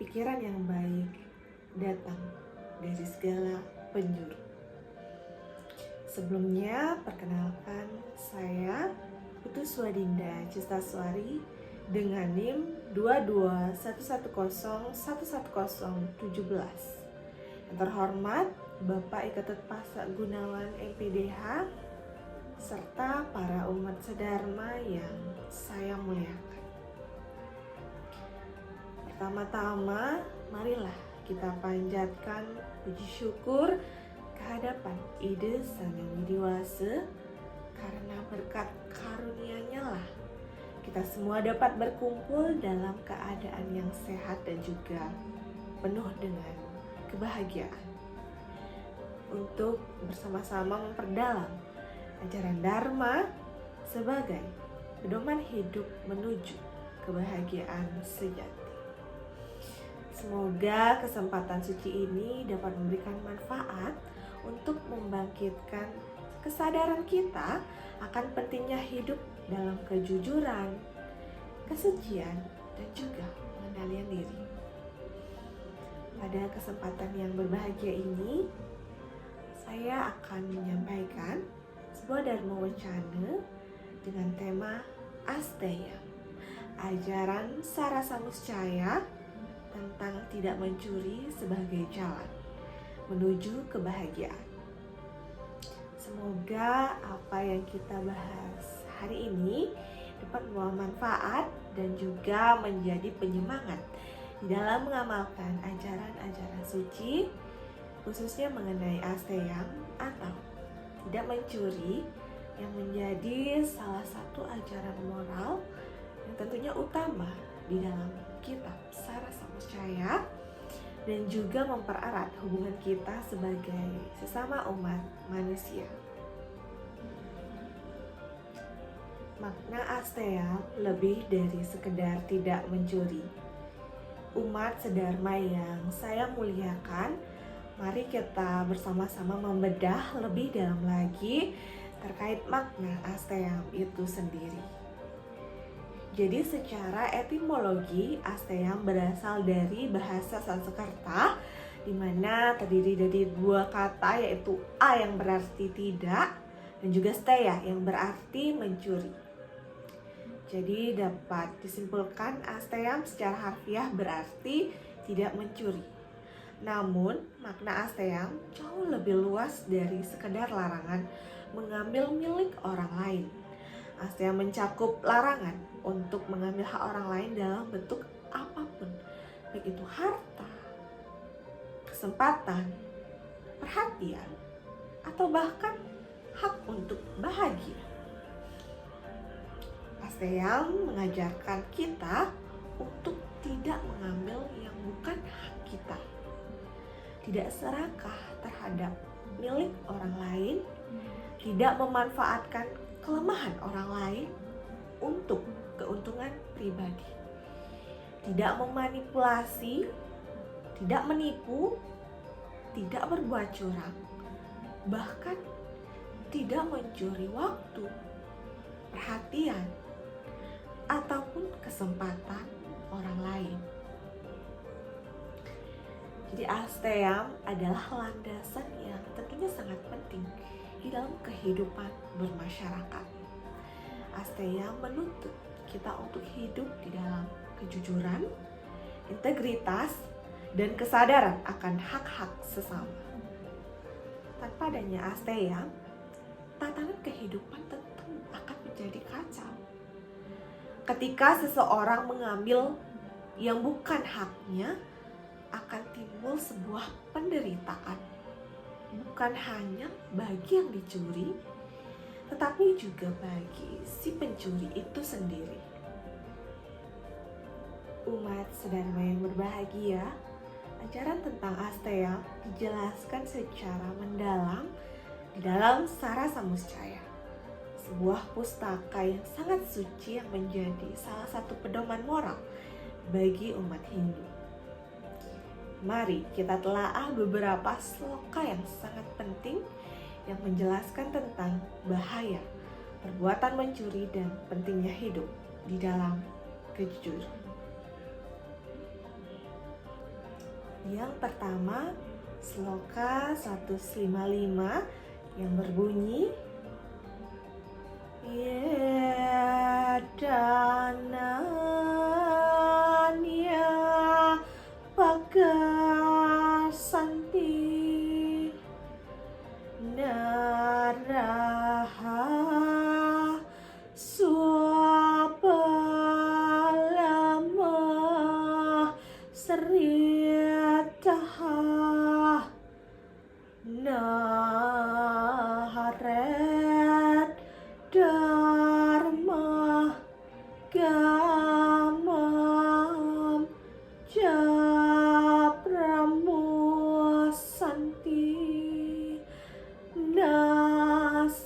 pikiran yang baik datang dari segala penjuru. Sebelumnya, perkenalkan saya Putu Swadinda Cistaswari dengan NIM 22110110017. Yang terhormat Bapak Iketut Pasak Gunawan MPDH serta para umat sedharma yang saya muliakan. Pertama-tama, marilah kita panjatkan puji syukur kehadapan Ide Sang Yang Widiwasa, karena berkat karunia-Nya lah kita semua dapat berkumpul dalam keadaan yang sehat dan juga penuh dengan kebahagiaan untuk bersama-sama memperdalam ajaran Dharma sebagai pedoman hidup menuju kebahagiaan sejati. Semoga kesempatan suci ini dapat memberikan manfaat untuk membangkitkan kesadaran kita akan pentingnya hidup dalam kejujuran, kesucian, dan juga pengendalian diri. Pada kesempatan yang berbahagia ini, saya akan menyampaikan sebuah dharma wacana dengan tema Asteya, ajaran Sarasamuscaya tentang tidak mencuri sebagai jalan menuju kebahagiaan. Semoga apa yang kita bahas hari ini dapat membawa manfaat dan juga menjadi penyemangat di dalam mengamalkan ajaran-ajaran suci, khususnya mengenai Asteya atau tidak mencuri, yang menjadi salah satu ajaran moral yang tentunya utama di dalam kitab Sarasamuscaya dan juga mempererat hubungan kita sebagai sesama umat manusia. Makna Asteya lebih dari sekedar tidak mencuri. Umat sedharma yang saya muliakan, mari kita bersama-sama membedah lebih dalam lagi terkait makna Asteya itu sendiri. Jadi secara etimologi, Asteya berasal dari bahasa Sanskerta, di mana terdiri dari dua kata, yaitu A yang berarti tidak dan juga steya yang berarti mencuri. Jadi dapat disimpulkan Asteya secara harfiah berarti tidak mencuri. Namun makna Asteya jauh lebih luas dari sekedar larangan mengambil milik orang lain. Asteya mencakup larangan untuk mengambil hak orang lain dalam bentuk apapun, baik itu harta, kesempatan, perhatian, atau bahkan hak untuk bahagia. Asteya mengajarkan kita untuk tidak mengambil yang bukan hak kita, tidak serakah terhadap milik orang lain, tidak memanfaatkan kelemahan orang lain untuk keuntungan pribadi, tidak memanipulasi, tidak menipu, tidak berbuat curang, bahkan tidak mencuri waktu, perhatian, ataupun kesempatan orang lain. Jadi Asteya adalah landasan yang tentunya sangat penting di dalam kehidupan bermasyarakat. Asteya menuntut kita untuk hidup di dalam kejujuran, integritas, dan kesadaran akan hak-hak sesama. Tanpa adanya Asteya, tatanan kehidupan tentu akan menjadi kacau. Ketika seseorang mengambil yang bukan haknya, akan timbul sebuah penderitaan, bukan hanya bagi yang dicuri, tetapi juga bagi si pencuri itu sendiri. Umat sedharma yang berbahagia, ajaran tentang Asteya dijelaskan secara mendalam di dalam Sarasamuscaya, sebuah pustaka yang sangat suci yang menjadi salah satu pedoman moral bagi umat Hindu. Mari kita telaah beberapa sloka yang sangat penting yang menjelaskan tentang bahaya perbuatan mencuri dan pentingnya hidup di dalam kejujuran. Yang pertama, Sloka 155 yang berbunyi Yedananya Pagasanti Naraha Swapalama Sriyataha Naharet Dharma Gamam Japramusanti Nasamasaya,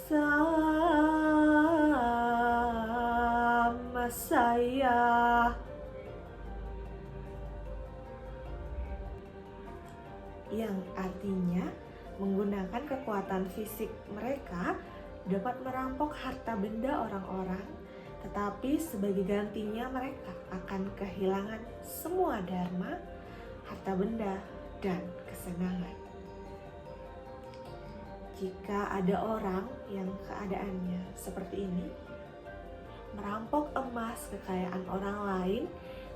yang artinya menggunakan kekuatan fisik mereka dapat merampok harta benda orang-orang, tetapi sebagai gantinya mereka akan kehilangan semua dharma, harta benda, dan kesenangan. Jika ada orang yang keadaannya seperti ini, merampok emas kekayaan orang lain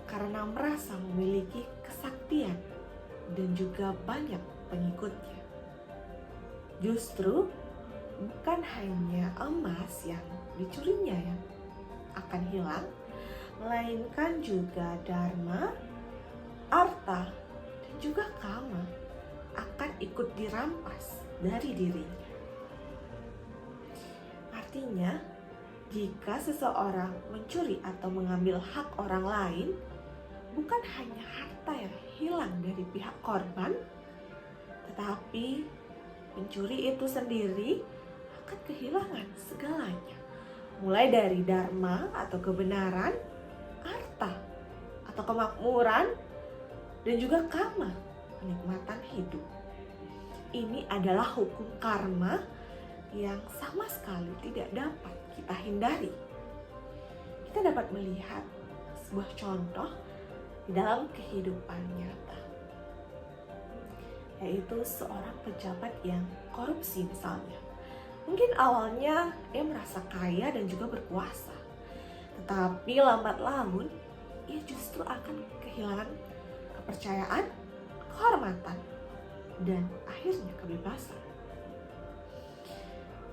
karena merasa memiliki kesaktian dan juga banyak pengikutnya. Justru bukan hanya emas yang dicurinya yang akan hilang, melainkan juga dharma, arta, dan juga kama akan ikut dirampas dari dirinya. Artinya, jika seseorang mencuri atau mengambil hak orang lain, bukan hanya harta yang hilang dari pihak korban, tetapi pencuri itu sendiri akan kehilangan segalanya, mulai dari dharma atau kebenaran, arta atau kemakmuran, dan juga kama, kenikmatan hidup. Ini adalah hukum karma yang sama sekali tidak dapat kita hindari. Kita dapat melihat sebuah contoh di dalam kehidupan nyata, yaitu seorang pejabat yang korupsi misalnya. Mungkin awalnya ia merasa kaya dan juga berkuasa, tetapi lambat laun ia justru akan kehilangan kepercayaan, kehormatan, dan akhirnya kebebasan.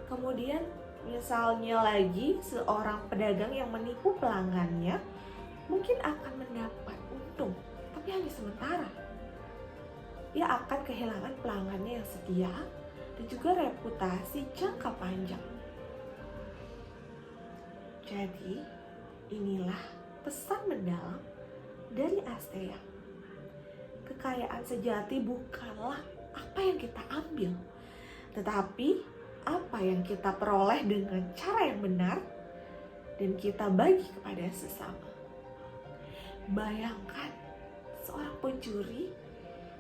Kemudian misalnya lagi seorang pedagang yang menipu pelanggannya mungkin akan mendapat untung, tapi hanya sementara. Ia akan kehilangan pelanggannya yang setia dan juga reputasi jangka panjang. Jadi, inilah pesan mendalam dari Asteya. Kekayaan sejati bukanlah apa yang kita ambil, tetapi apa yang kita peroleh dengan cara yang benar dan kita bagi kepada sesama. Bayangkan seorang pencuri,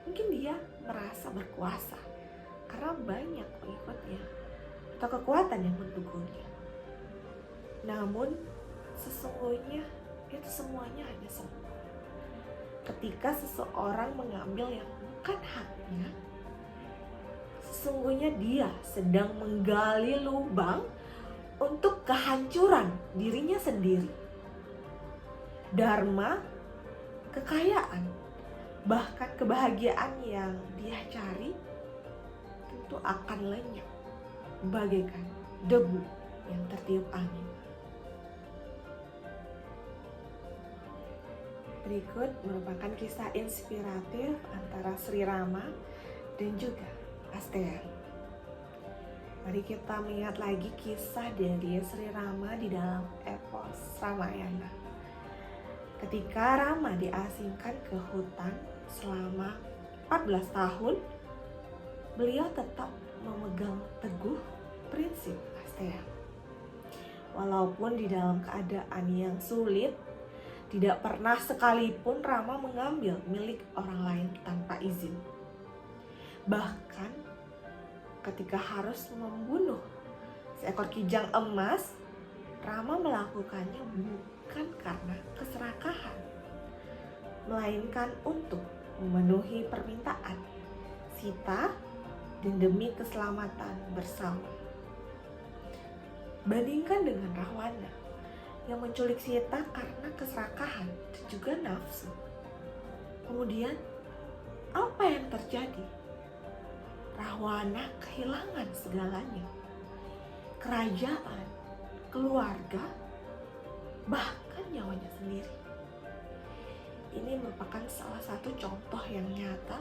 mungkin dia merasa berkuasa karena banyak pengikutnya atau kekuatan yang mendukungnya. Namun sesungguhnya itu semuanya hanya semu. Ketika seseorang mengambil yang bukan haknya, sesungguhnya dia sedang menggali lubang untuk kehancuran dirinya sendiri. Dharma, kekayaan, bahkan kebahagiaan yang dia cari tentu akan lenyap bagaikan debu yang tertiup angin. Berikut merupakan kisah inspiratif antara Sri Rama dan juga Asteya. Mari kita mengingat lagi kisah dari Sri Rama di dalam epos Ramayana. Ketika Rama diasingkan ke hutan selama 14 tahun, beliau tetap memegang teguh prinsip Asteya. Walaupun di dalam keadaan yang sulit, tidak pernah sekalipun Rama mengambil milik orang lain tanpa izin. Bahkan ketika harus membunuh seekor kijang emas, Rama melakukannya bukan karena keserakahan, melainkan untuk memenuhi permintaan Sita dan demi keselamatan bersama. Bandingkan dengan Rahwana yang menculik Sita karena keserakahan dan juga nafsu. Kemudian apa yang terjadi? Rahwana kehilangan segalanya. Kerajaan, keluarga, bahkan nyawanya sendiri. Ini merupakan salah satu contoh yang nyata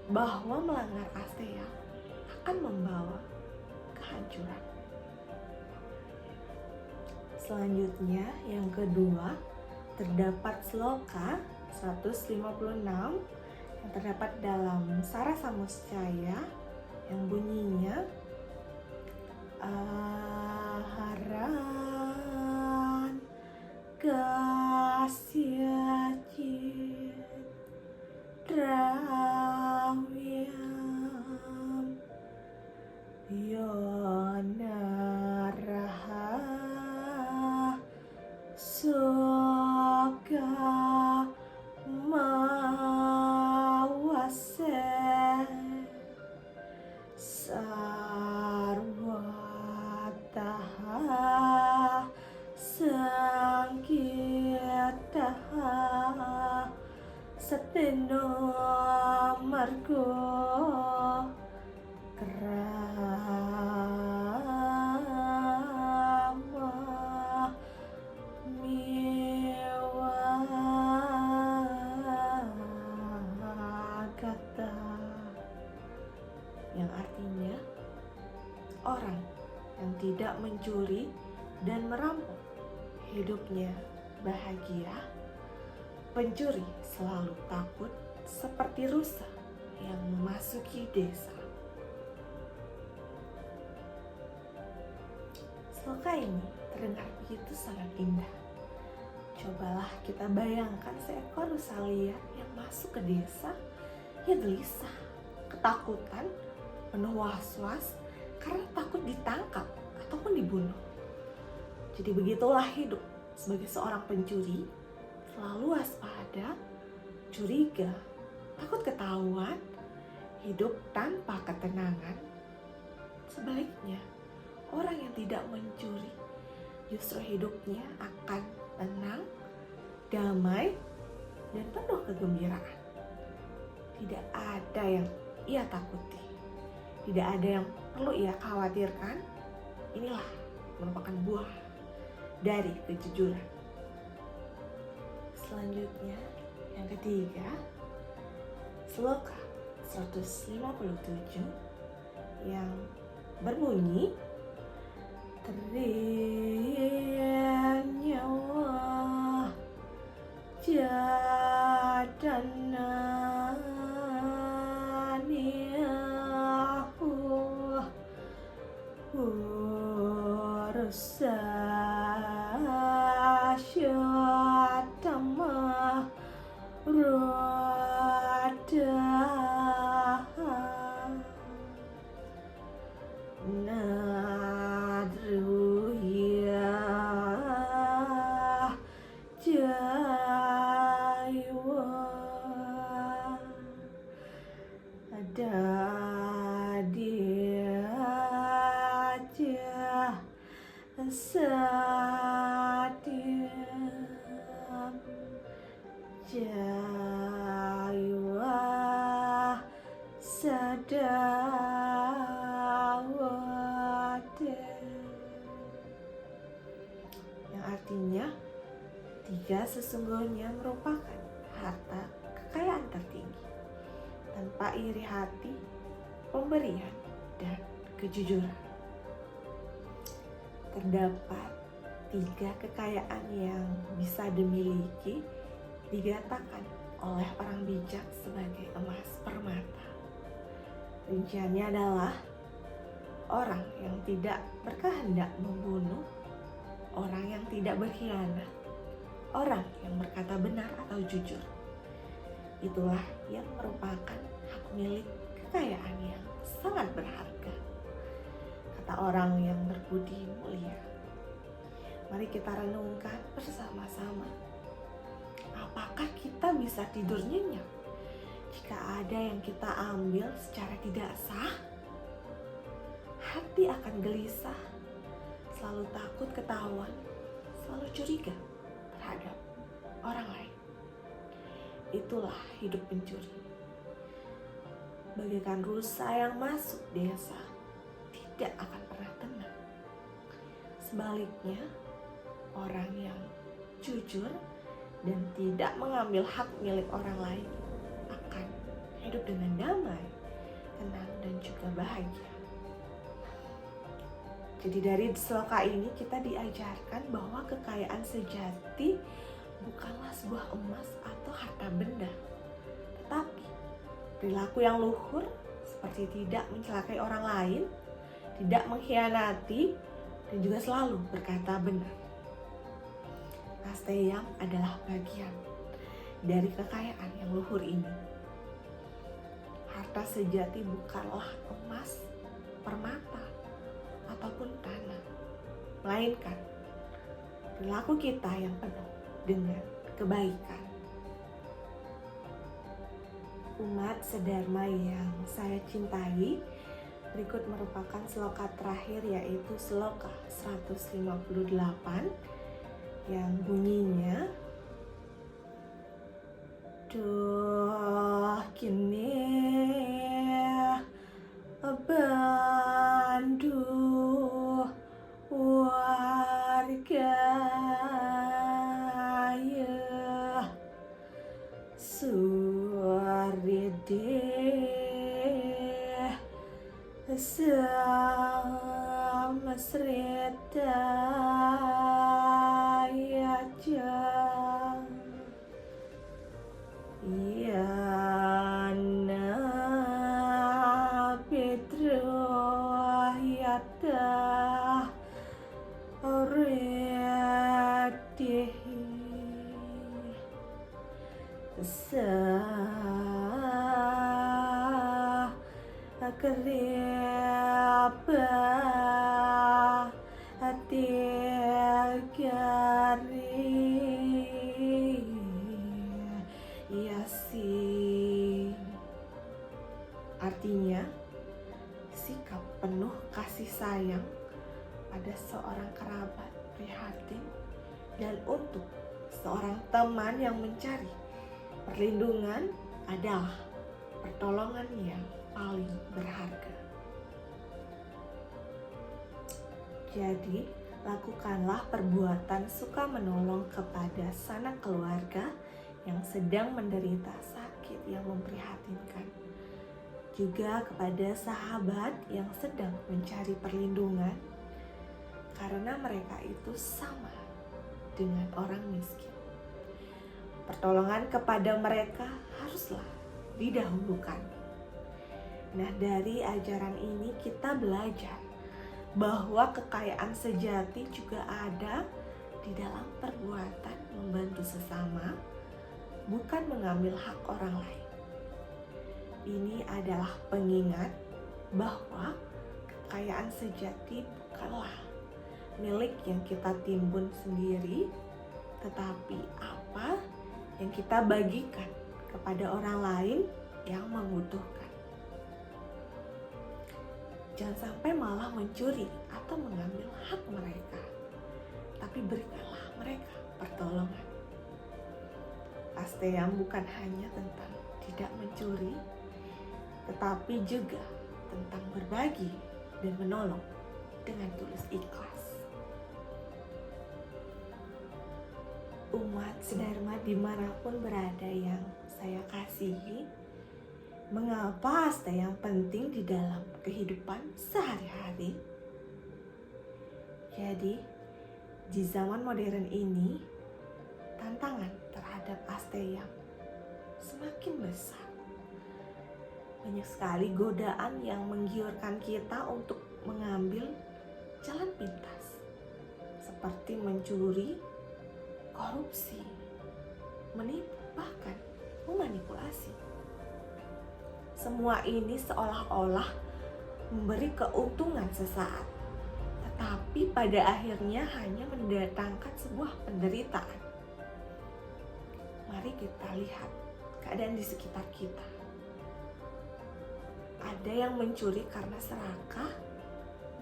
bahwa melanggar Asteya akan membawa kehancuran. Selanjutnya, yang kedua, terdapat sloka 156 yang terdapat dalam Sara Samuscaya yang bunyinya Aharan kasya citrawyam yonaraha soka mawase sarwataha sangkitaha seteno margo krama miwagata, yang artinya orang yang tidak mencuri dan merampok hidupnya bahagia. Pencuri selalu takut seperti rusa yang memasuki desa. Sloka ini terdengar begitu sangat indah. Cobalah kita bayangkan seekor rusa liar yang masuk ke desa. Ia gelisah, ketakutan, penuh was-was karena takut ditangkap ataupun dibunuh. Jadi begitulah hidup sebagai seorang pencuri, selalu waspada, curiga, takut ketahuan, hidup tanpa ketenangan. Sebaliknya, orang yang tidak mencuri justru hidupnya akan tenang, damai, dan penuh kegembiraan. Tidak ada yang ia takuti, tidak ada yang perlu ia khawatirkan. Inilah merupakan buah dari kejujuran. Selanjutnya, yang ketiga, sloka 157 yang berbunyi Ternyawa jadana niyahu ursa syatama radaha nadruya jaywa dadiaja sadiam jaywa sadawade, yang artinya tiga sesungguhnya merupakan harta kekayaan tertinggi tanpa iri hati, pemberian, dan kejujuran. Terdapat tiga kekayaan yang bisa dimiliki dikatakan oleh orang bijak sebagai emas permata. Rinciannya adalah orang yang tidak berkehendak membunuh, orang yang tidak berkhianat, orang yang berkata benar atau jujur. Itulah yang merupakan hak milik kekayaan yang sangat berharga. Kata orang yang berbudi mulia. Mari kita renungkan bersama-sama. Apakah kita bisa tidur nyenyak Jika ada yang kita ambil secara tidak sah, hati akan gelisah, selalu takut ketahuan, selalu curiga terhadap orang lain. Itulah hidup pencuri. Bagaikan rusa yang masuk desa, tidak akan pernah tenang. Sebaliknya, orang yang jujur dan tidak mengambil hak milik orang lain akan hidup dengan damai, tenang, dan juga bahagia. Jadi dari sloka ini kita diajarkan bahwa kekayaan sejati bukanlah sebuah emas atau harta benda, tetapi perilaku yang luhur seperti tidak mencelakai orang lain, tidak mengkhianati, dan juga selalu berkata benar. Asteyam adalah bagian dari kekayaan yang luhur ini. Harta sejati bukanlah emas, permata, ataupun tanah, melainkan perilaku kita yang penuh dengan kebaikan. Umat sedharma yang saya cintai, berikut merupakan sloka terakhir, yaitu sloka 158 yang bunyinya, duh kini bandu warga ya suride sama serta ya jang ya na Petro yata redehi sa kereba tegari yasi. Artinya, sikap penuh kasih sayang pada seorang kerabat prihatin dan untuk seorang teman yang mencari perlindungan adalah pertolongan yang paling berharga. Jadi, lakukanlah perbuatan suka menolong kepada sanak keluarga yang sedang menderita sakit yang memprihatinkan. Juga kepada sahabat yang sedang mencari perlindungan, karena mereka itu sama dengan orang miskin. Pertolongan kepada mereka haruslah didahulukan. Nah, dari ajaran ini kita belajar bahwa kekayaan sejati juga ada di dalam perbuatan membantu sesama, bukan mengambil hak orang lain. Ini adalah pengingat bahwa kekayaan sejati bukanlah milik yang kita timbun sendiri, tetapi apa yang kita bagikan kepada orang lain yang membutuhkan. Jangan sampai malah mencuri atau mengambil hak mereka, tapi berikanlah mereka pertolongan. Asteyam bukan hanya tentang tidak mencuri, tetapi juga tentang berbagi dan menolong dengan tulus ikhlas. Umat sedharma dimanapun berada yang saya kasihi, mengapa asteyam penting di dalam kehidupan sehari-hari? Jadi, di zaman modern ini, tantangan terhadap asteyam semakin besar. Banyak sekali godaan yang menggiurkan kita untuk mengambil jalan pintas, seperti mencuri, korupsi, menipu, bahkan memanipulasi. Semua ini seolah-olah memberi keuntungan sesaat, tetapi pada akhirnya hanya mendatangkan sebuah penderitaan. Mari kita lihat keadaan di sekitar kita. Ada yang mencuri karena serakah,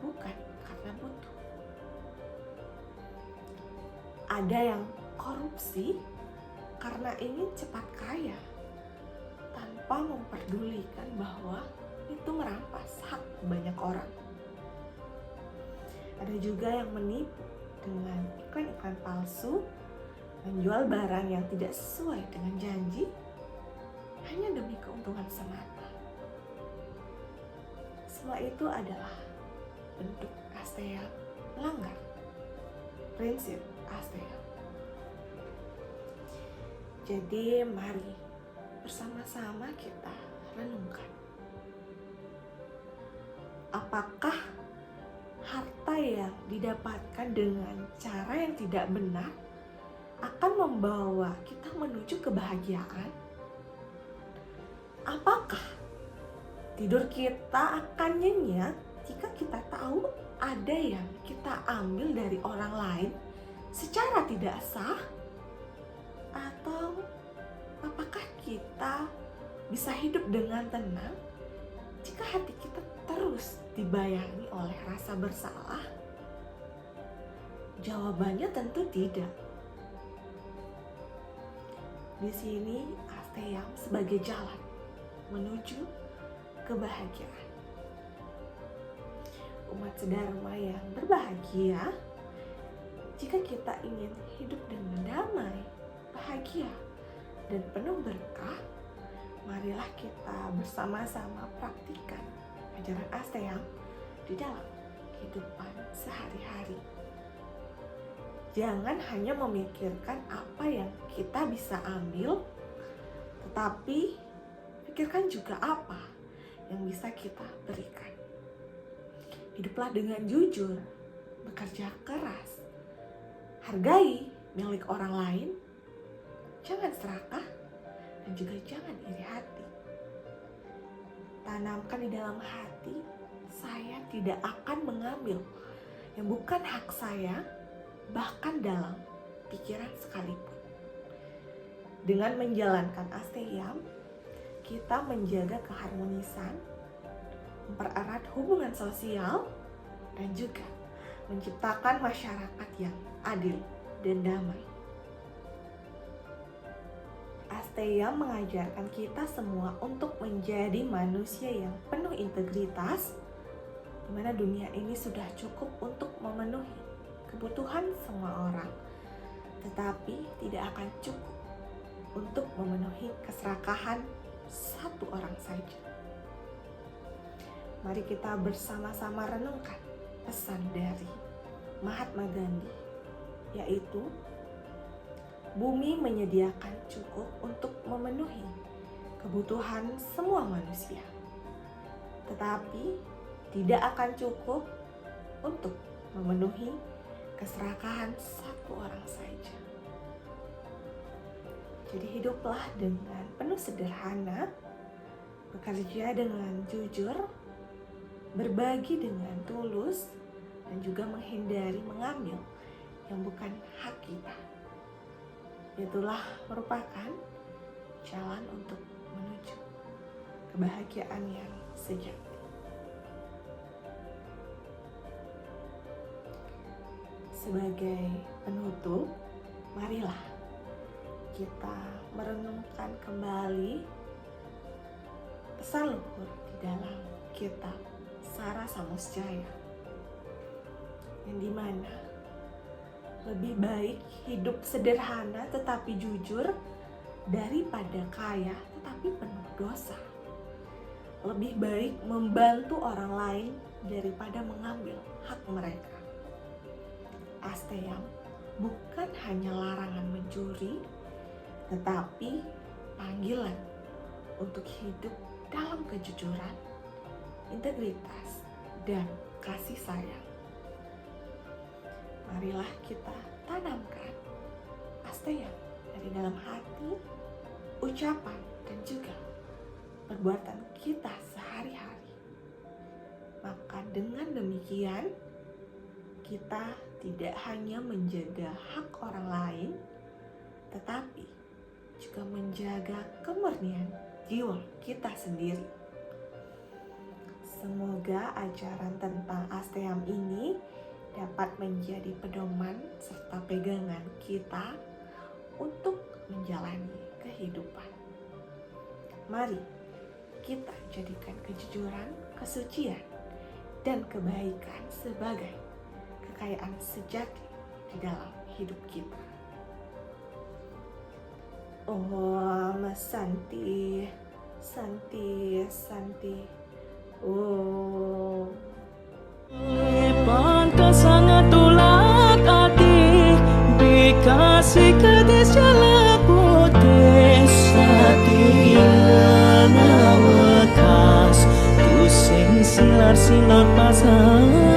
bukan karena butuh. Ada yang korupsi karena ingin cepat kaya, tanpa memperdulikan bahwa itu merampas hak banyak orang. Ada juga yang menipu dengan iklan-iklan palsu, menjual barang yang tidak sesuai dengan janji, hanya demi keuntungan semata. Semua itu adalah bentuk Asteya melanggar prinsip Asteya. Jadi mari bersama-sama kita renungkan. Apakah harta yang didapatkan dengan cara yang tidak benar akan membawa kita menuju kebahagiaan? Apakah tidur kita akan nyenyak jika kita tahu ada yang kita ambil dari orang lain secara tidak sah? Atau apakah kita bisa hidup dengan tenang jika hati kita terus dibayangi oleh rasa bersalah? Jawabannya tentu tidak. Di sini Asteya sebagai jalan menuju kebahagiaan. Umat sedharma yang berbahagia, jika kita ingin hidup dengan damai, bahagia, dan penuh berkah, marilah kita bersama-sama praktikkan ajaran Asteya di dalam kehidupan sehari-hari. Jangan hanya memikirkan apa yang kita bisa ambil, tetapi pikirkan juga apa yang bisa kita berikan. Hiduplah dengan jujur, bekerja keras, hargai milik orang lain, jangan serakah, dan juga jangan iri hati. Tanamkan di dalam hati, saya tidak akan mengambil yang bukan hak saya, bahkan dalam pikiran sekalipun. Dengan menjalankan Asteya, kita menjaga keharmonisan, mempererat hubungan sosial, dan juga menciptakan masyarakat yang adil dan damai. Asteya mengajarkan kita semua untuk menjadi manusia yang penuh integritas, di mana dunia ini sudah cukup untuk memenuhi kebutuhan semua orang, tetapi tidak akan cukup untuk memenuhi keserakahan satu orang saja. Mari kita bersama-sama renungkan pesan dari Mahatma Gandhi, yaitu bumi menyediakan cukup untuk memenuhi kebutuhan semua manusia, tetapi tidak akan cukup untuk memenuhi keserakahan satu orang saja. Jadi hiduplah dengan penuh sederhana, bekerja dengan jujur, berbagi dengan tulus, dan juga menghindari mengambil yang bukan hak kita. Itulah merupakan jalan untuk menuju kebahagiaan yang sejati. Sebagai penutup, marilah kita merenungkan kembali pesan luhur di dalam kitab Sara Samusjaya, yang dimana lebih baik hidup sederhana tetapi jujur daripada kaya tetapi penuh dosa. Lebih baik membantu orang lain daripada mengambil hak mereka. Asteya bukan hanya larangan mencuri, tetapi panggilan untuk hidup dalam kejujuran, integritas, dan kasih sayang. Marilah kita tanamkan Asteya dari dalam hati, ucapan, dan juga perbuatan kita sehari-hari. Maka dengan demikian, kita tidak hanya menjaga hak orang lain, tetapi juga menjaga kemurnian jiwa kita sendiri. Semoga ajaran tentang Asteam ini dapat menjadi pedoman serta pegangan kita untuk menjalani kehidupan. Mari kita jadikan kejujuran, kesucian, dan kebaikan sebagai kekayaan sejati di dalam hidup kita. Om Santi, Santi, Santi. Om. Pantas sangat tolak hati dikasih kedis jala putih satia nawakas tusing silar pasang